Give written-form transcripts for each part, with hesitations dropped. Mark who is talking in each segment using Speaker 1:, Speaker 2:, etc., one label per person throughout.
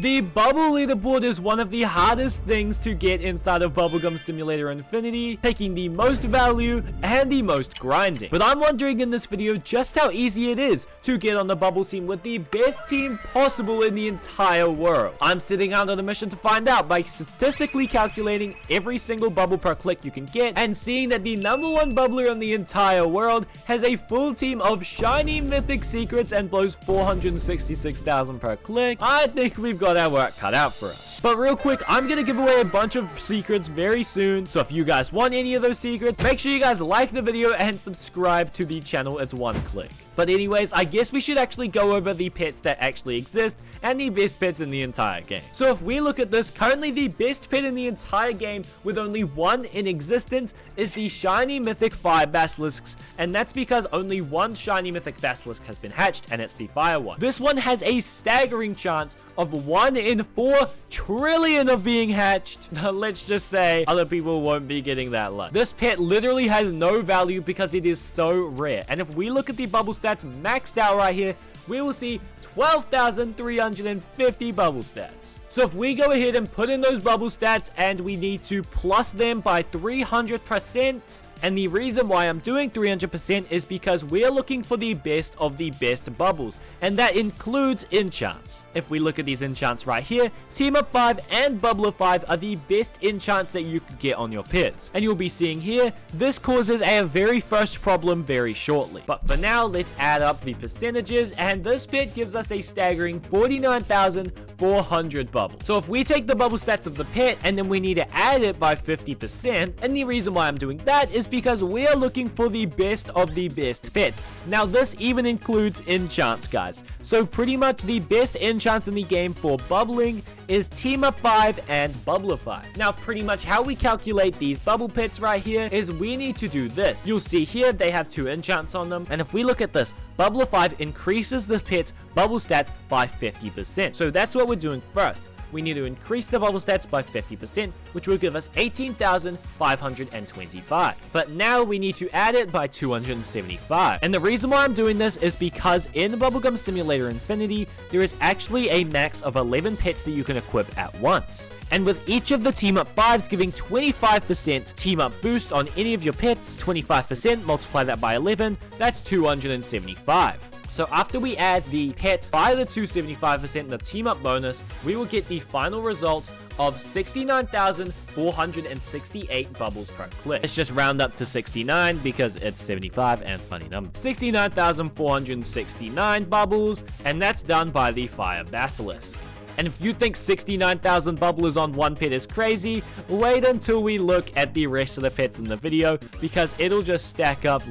Speaker 1: The bubble leaderboard is one of the hardest things to get inside of Bubblegum Simulator Infinity, taking the most value and the most grinding. But I'm wondering in this video just how easy it is to get on the bubble team with the best team possible in the entire world. I'm setting out on a mission to find out by statistically calculating every single bubble per click you can get and seeing that the #1 bubbler in the entire world has a full team of shiny mythic secrets and blows 466,000 per click. I think we've got our work cut out for us. But real quick, I'm gonna give away a bunch of secrets very soon, so if you guys want any of those secrets, make sure you guys like the video and subscribe to the channel. It's one click. But anyways, I guess we should actually go over the pets that actually exist and the best pets in the entire game. So if we look at this, currently the best pet in the entire game with only one in existence is the shiny mythic fire basilisks, and that's because only one shiny mythic basilisk has been hatched, and it's the fire one. This one has a staggering chance of 1 in 4 trillion of being hatched. Let's just say other people won't be getting that luck. This pet literally has no value because it is so rare. And if we look at the bubble stats maxed out right here, we will see 12,350 bubble stats. So if we go ahead and put in those bubble stats and we need to plus them by 300%, and the reason why I'm doing 300% is because we're looking for the best of the best bubbles, and that includes enchants. If we look at these enchants right here, Team Up 5 and Bubbler 5 are the best enchants that you could get on your pets. And you'll be seeing here, this causes a very first problem very shortly. But for now, let's add up the percentages, and this pet gives us a staggering 49,400 bubbles. So if we take the bubble stats of the pet, and then we need to add it by 50%, and the reason why I'm doing that is because we are looking for the best of the best pets. Now this even includes enchants, guys. So pretty much the best enchants in the game for bubbling is Team Up 5 and Bubbler 5. Now pretty much how we calculate these bubble pets right here is we need to do this. You'll see here they have 2 enchants on them, and if we look at this, Bubbler 5 increases the pet's bubble stats by 50%. So that's what we're doing first. We need to increase the bubble stats by 50%, which will give us 18,525. But now we need to add it by 275. And the reason why I'm doing this is because in Bubblegum Simulator Infinity, there is actually a max of 11 pets that you can equip at once. And with each of the Team Up 5s giving 25% Team Up boost on any of your pets, 25%, multiply that by 11, that's 275. So after we add the pet by the 275% the Team Up bonus, we will get the final result of 69,468 bubbles per click. Let's just round up to 69 because it's 75 and funny number. 69,469 bubbles, and that's done by the Fire Basilisk. And if you think 69,000 bubblers on one pet is crazy, wait until we look at the rest of the pets in the video because it'll just stack up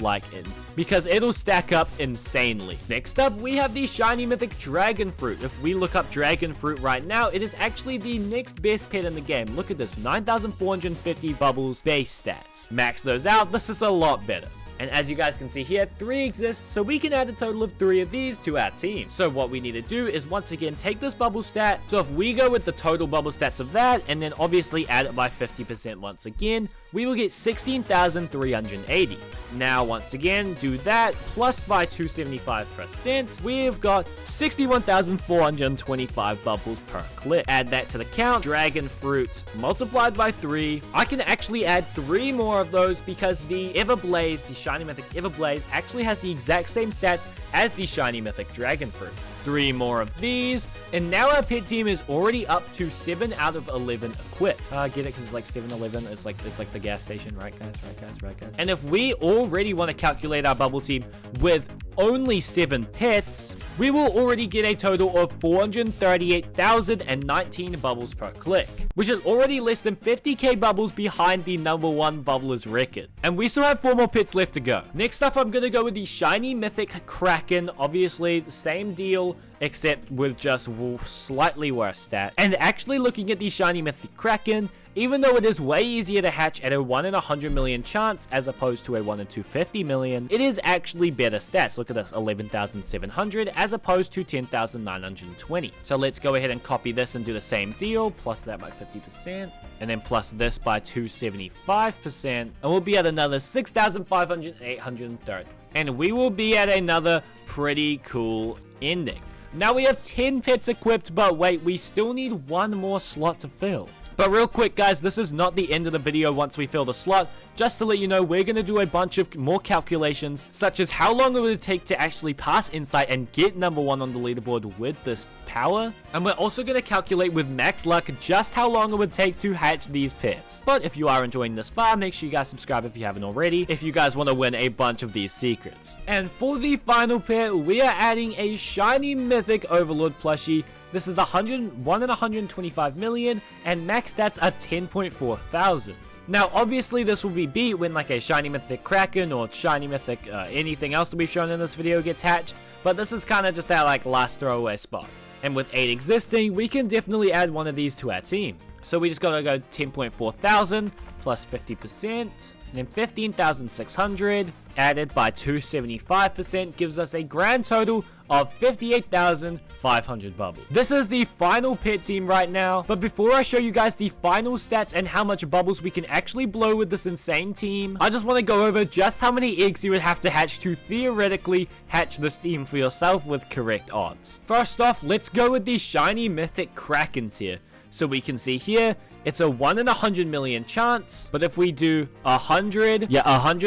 Speaker 1: insanely. Next up, we have the shiny mythic Dragonfruit. If we look up Dragonfruit right now, it is actually the next best pet in the game. Look at this, 9,450 bubbles base stats. Max those out, this is a lot better. And as you guys can see here, 3 exist, so we can add a total of 3 of these to our team. So what we need to do is once again take this bubble stat. So if we go with the total bubble stats of that, and then obviously add it by 50% once again, we will get 16,380. Now once again, do that, plus by 275%, we've got 61,425 bubbles per click. Add that to the count, Dragonfruit multiplied by 3. I can actually add 3 more of those because the Everblaze, the shiny mythic Everblaze, actually has the exact same stats as the shiny mythic Dragonfruit. 3 more of these, and now our pet team is already up to 7 out of 11 equipped. Get it? Because it's like 7-Eleven. It's like the gas station, right guys? Right guys? And if we already want to calculate our bubble team with only 7 pets, we will already get a total of 438,019 bubbles per click, which is already less than 50k bubbles behind the #1 bubbler's record. And we still have 4 more pets left to go. Next up, I'm gonna go with the shiny mythic Kraken. Obviously, the same deal, except with just slightly worse stat. And actually looking at the shiny mythic Kraken, even though it is way easier to hatch at a 1 in 100 million chance as opposed to a 1 in 250 million, it is actually better stats. Look at this, 11,700 as opposed to 10,920. So let's go ahead and copy this and do the same deal, plus that by 50%, and then plus this by 275%, and we'll be at another 6,500, 830. And we will be at another pretty cool ending. Now we have 10 pets equipped, but wait, we still need one more slot to fill. But real quick, guys, this is not the end of the video once we fill the slot. Just to let you know, we're going to do a bunch of more calculations, such as how long it would take to actually pass Insight and get number 1 on the leaderboard with this power. And we're also going to calculate with max luck just how long it would take to hatch these pets. But if you are enjoying this far, make sure you guys subscribe if you haven't already, if you guys want to win a bunch of these secrets. And for the final pet, we are adding a shiny mythic Overlord plushie. This is 1 in 125 million, and max stats are 10.4 thousand. Now, obviously, this will be beat when like a shiny mythic Kraken or shiny mythic anything else to be shown in this video gets hatched, but this is kind of just our like last throwaway spot. And with 8 existing, we can definitely add one of these to our team. So we just gotta go 10.4 thousand plus 50%, and then 15,600 added by 275% gives us a grand total of 58,500 bubbles. This is the final pet team right now, but before I show you guys the final stats and how much bubbles we can actually blow with this insane team, I just want to go over just how many eggs you would have to hatch to theoretically hatch this team for yourself with correct odds. First off, let's go with the shiny mythic Krakens here. So we can see here, it's a 1 in 100 million chance, but if we do 100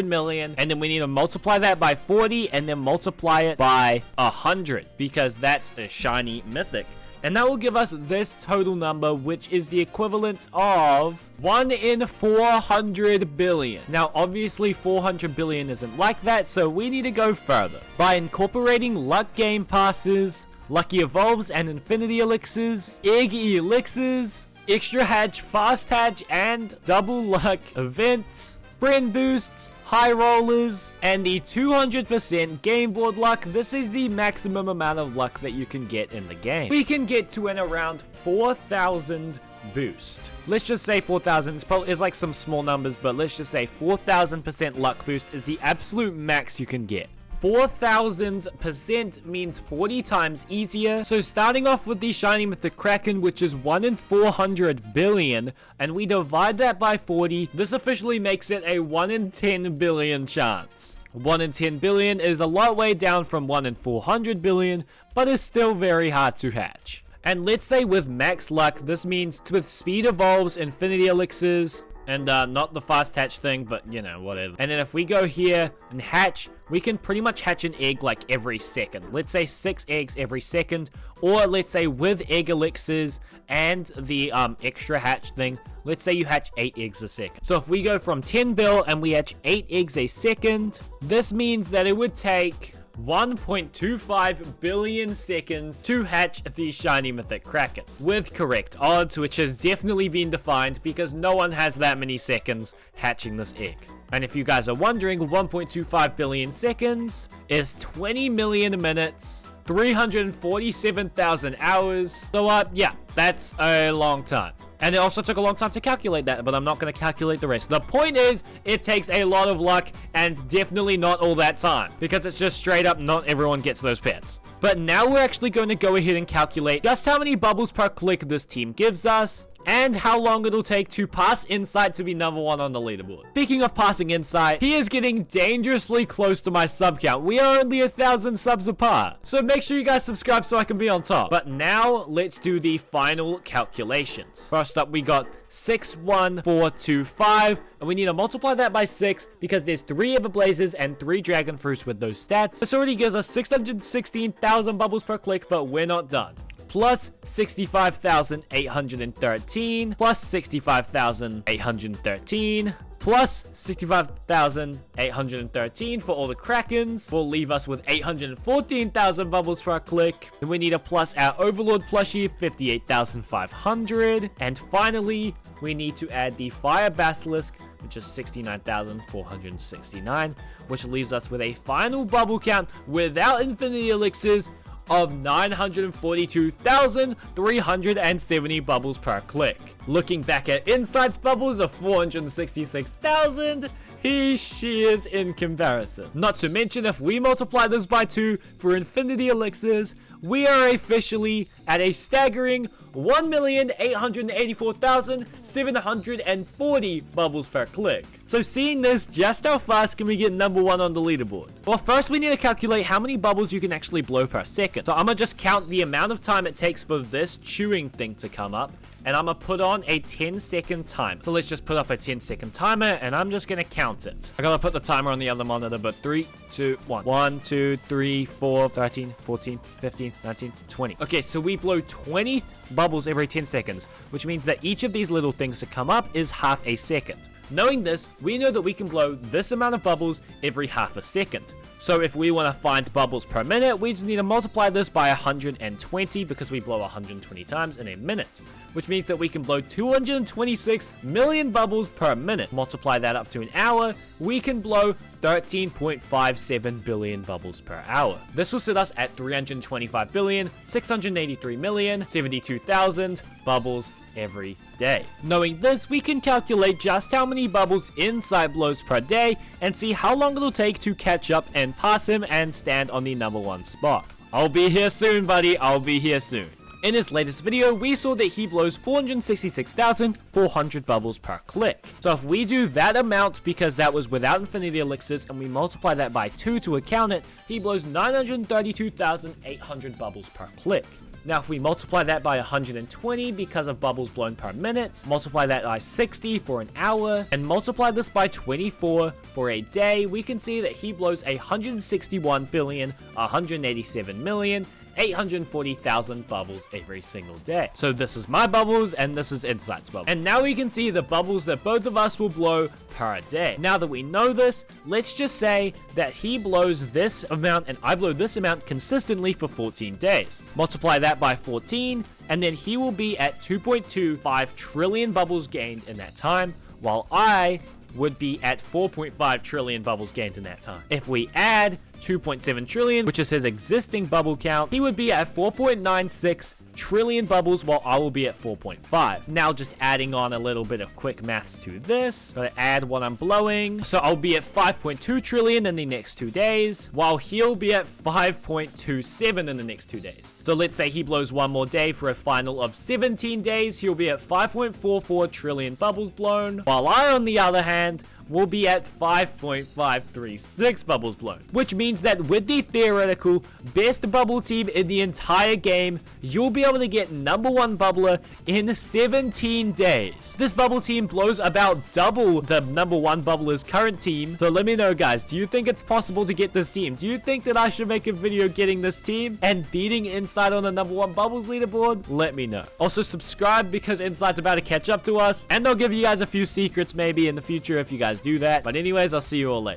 Speaker 1: million, and then we need to multiply that by 40, and then multiply it by 100, because that's a shiny mythic. And that will give us this total number, which is the equivalent of 1 in 400 billion. Now, obviously, 400 billion isn't like that, so we need to go further. By incorporating luck game passes, lucky evolves and infinity elixirs, egg elixirs, extra hatch, fast hatch, and double luck events, friend boosts, high rollers, and the 200% game board luck. This is the maximum amount of luck that you can get in the game. We can get to an around 4,000 boost. Let's just say 4,000 is like some small numbers, but let's just say 4,000% luck boost is the absolute max you can get. 4,000% means 40 times easier. So starting off with the shiny mythic Kraken, which is 1 in 400 billion, and we divide that by 40, this officially makes it a 1 in 10 billion chance. 1 in 10 billion is a lot way down from 1 in 400 billion, but is still very hard to hatch. And let's say with max luck, this means with speed evolves, infinity elixirs, and not the fast hatch thing, but you know, whatever. And then if we go here and hatch, we can pretty much hatch an egg like every second. Let's say 6 eggs every second, or let's say with egg elixirs and the extra hatch thing, let's say you hatch 8 eggs a second. So if we go from 10 bill and we hatch 8 eggs a second, this means that it would take 1.25 billion seconds to hatch the shiny mythic Kraken with correct odds, which has definitely been defined because no one has that many seconds hatching this egg. And if you guys are wondering, 1.25 billion seconds is 20 million minutes, 347,000 hours. So yeah, that's a long time. And it also took a long time to calculate that, but I'm not going to calculate the rest. The point is, it takes a lot of luck and definitely not all that time, because it's just straight up not everyone gets those pets. But now we're actually going to go ahead and calculate just how many bubbles per click this team gives us, and how long it'll take to pass Insight to be number 1 on the leaderboard. Speaking of passing Insight, he is getting dangerously close to my sub count. We are only 1,000 subs apart. So make sure you guys subscribe so I can be on top. But now let's do the final calculations. First up, we got 61425, and we need to multiply that by 6 because there's 3 Everblazes and 3 Dragonfruits with those stats. This already gives us 616,000 bubbles per click, but we're not done. Plus 65,813, plus 65,813, plus 65,813 for all the Krakens will leave us with 814,000 bubbles per click. Then we need to plus our Overlord plushie, 58,500. And finally, we need to add the Fire Basilisk, which is 69,469, which leaves us with a final bubble count without infinity elixirs of 942,370 bubbles per click. Looking back at Insight's bubbles of 466,000, he shears in comparison. Not to mention, if we multiply this by 2 for infinity elixirs, we are officially at a staggering 1,884,740 bubbles per click. So seeing this, just how fast can we get number 1 on the leaderboard? Well, first we need to calculate how many bubbles you can actually blow per second. So I'm gonna just count the amount of time it takes for this chewing thing to come up, and I'm gonna put on a 10-second timer. So let's just put up a 10-second timer, and I'm just gonna count it. I gotta put the timer on the other monitor, but 3, 2, 1. 1, 2, 3, 4, 13, 14, 15, 19, 20. Okay, so we blow 20 bubbles every 10 seconds, which means that each of these little things to come up is half a second. Knowing this, we know that we can blow this amount of bubbles every half a second. So if we want to find bubbles per minute, we just need to multiply this by 120 because we blow 120 times in a minute, which means that we can blow 226 million bubbles per minute. Multiply that up to an hour, we can blow 13.57 billion bubbles per hour. This will set us at 325,683,072,000 bubbles every day. Knowing this, we can calculate just how many bubbles Inside blows per day and see how long it'll take to catch up and pass him and stand on the number 1 spot. I'll be here soon, buddy. I'll be here soon. In his latest video, we saw that he blows 466,400 bubbles per click. So if we do that amount, because that was without infinity elixirs, and we multiply that by 2 to account it, he blows 932,800 bubbles per click. Now, if we multiply that by 120 because of bubbles blown per minute, multiply that by 60 for an hour, and multiply this by 24 for a day, we can see that he blows 161,187,840,000 bubbles every single day. So this is my bubbles, and this is Insight's bubbles. And now we can see the bubbles that both of us will blow per day. Now that we know this, let's just say that he blows this amount and I blow this amount consistently for 14 days. Multiply that by 14, and then he will be at 2.25 trillion bubbles gained in that time, while I would be at 4.5 trillion bubbles gained in that time. If we add 2.7 trillion, which is his existing bubble count, he would be at 4.96 trillion bubbles, while I will be at 4.5. Now just adding on a little bit of quick maths to this, gotta add what I'm blowing. So I'll be at 5.2 trillion in the next 2 days, while he'll be at 5.27 in the next 2 days. So let's say he blows one more day for a final of 17 days, he'll be at 5.44 trillion bubbles blown, while I, on the other hand, will be at 5.536 bubbles blown, which means that with the theoretical best bubble team in the entire game, you'll be able to get number 1 bubbler in 17 days. This bubble team blows about double the number 1 bubbler's current team. So let me know, guys, do you think it's possible to get this team? Do you think that I should make a video getting this team and beating Inside on the number 1 bubbles leaderboard? Let me know. Also subscribe, because Inside's about to catch up to us, and I'll give you guys a few secrets maybe in the future if you guys do that. But anyways, I'll see you all later.